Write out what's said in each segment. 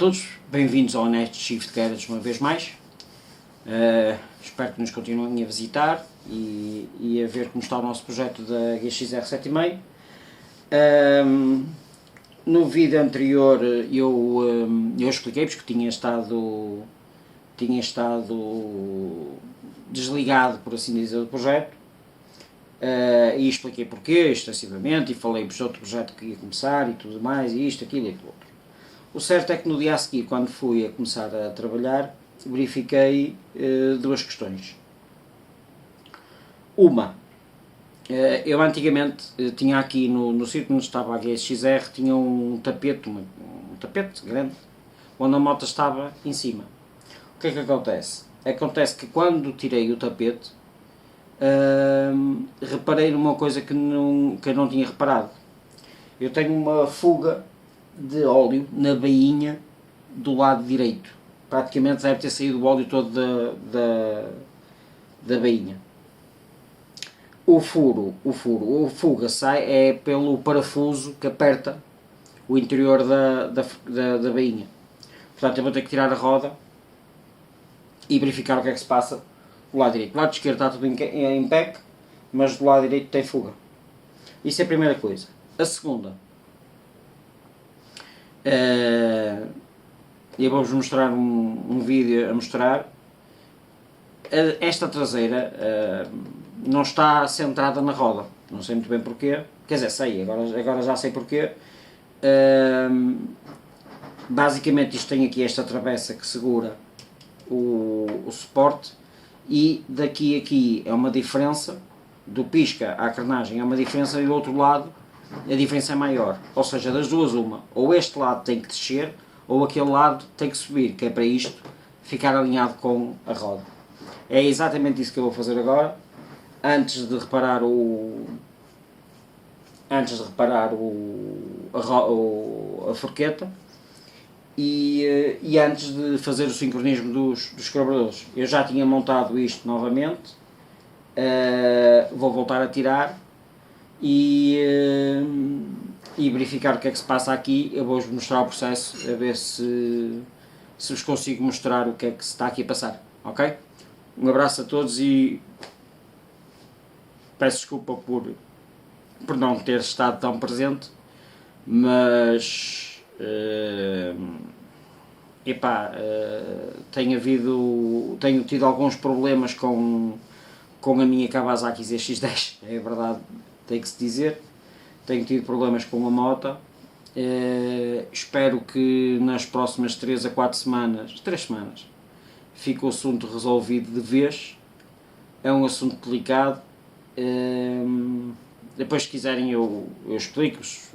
Olá a todos, bem-vindos ao Honesto Shift Garage uma vez mais. Espero que nos continuem a visitar e a ver como está o nosso projeto da GSX-R750. No vídeo anterior eu expliquei-vos que tinha estado desligado, por assim dizer, do projeto, e expliquei porquê extensivamente e falei-vos de outro projeto que ia começar e tudo mais, e isto, aquilo e aquilo outro. O certo é que no dia a seguir, quando fui a começar a trabalhar, verifiquei duas questões. Uma, eu antigamente tinha aqui no sítio onde estava a GSX-R, tinha um tapete grande, onde a moto estava em cima. O que é que acontece? Acontece que quando tirei o tapete, reparei numa coisa que eu não tinha reparado. Eu tenho uma fuga de óleo na bainha do lado direito. Praticamente deve ter saído o óleo todo da bainha. O fuga sai é pelo parafuso que aperta o interior da bainha. Portanto, eu vou ter que tirar a roda e verificar o que é que se passa do lado direito. Do lado esquerdo está tudo em pé, mas do lado direito tem fuga. Isso é a primeira coisa. A segunda, eu vou-vos mostrar um vídeo a mostrar. Esta traseira não está centrada na roda, não sei muito bem porquê, quer dizer, sei, agora já sei porquê. Basicamente isto tem aqui esta travessa que segura o suporte, e daqui a aqui é uma diferença, do pisca à crenagem é uma diferença, e do outro lado a diferença é maior, ou seja, das duas uma, ou este lado tem que descer, ou aquele lado tem que subir, que é para isto ficar alinhado com a roda. É exatamente isso que eu vou fazer agora, antes de reparar a forqueta e antes de fazer o sincronismo dos carburadores. Eu já tinha montado isto novamente, vou voltar a tirar e verificar o que é que se passa aqui. Eu vou-vos mostrar o processo, a ver se vos consigo mostrar o que é que se está aqui a passar, ok? Um abraço a todos e peço desculpa por não ter estado tão presente, mas tenho tido alguns problemas com a minha Kawasaki ZX-10, é verdade, tem que se dizer. Tenho tido problemas com a moto. Espero que nas próximas 3 a 4 semanas, 3 semanas, fique o assunto resolvido de vez. É um assunto delicado. Depois, se quiserem, eu explico-vos.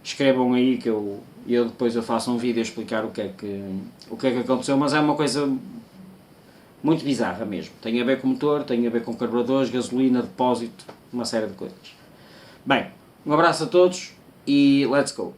Escrevam aí que eu depois faço um vídeo a explicar o que é que aconteceu, mas é uma coisa muito bizarra mesmo. Tem a ver com motor, tem a ver com carburadores, gasolina, depósito, uma série de coisas. Bem, um abraço a todos e let's go!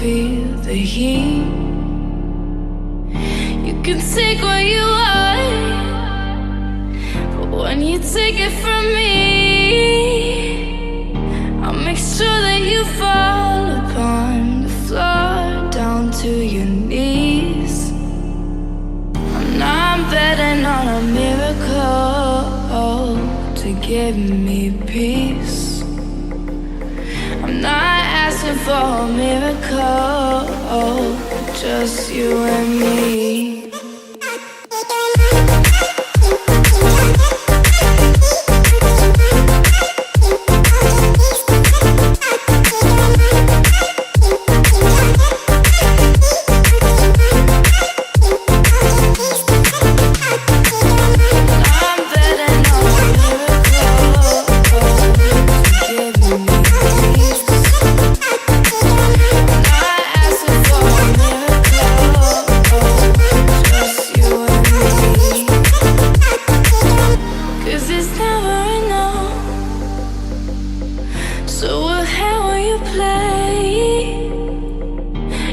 feel the heat. You can take what you want, but when you take it from me, I'll make sure that you fall upon the floor, down to your knees. I'm betting on a miracle to give me peace. I'm not asking for a miracle, just you and me.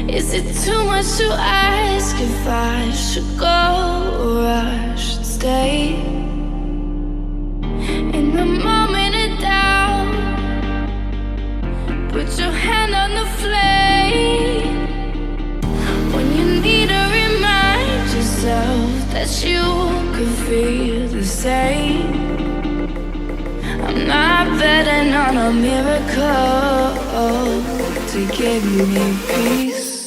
Is it too much to ask if I should go or I should stay? In the moment of doubt, put your hand on the flame. When you need to remind yourself that you could feel the same. I'm not betting on a miracle to give me peace.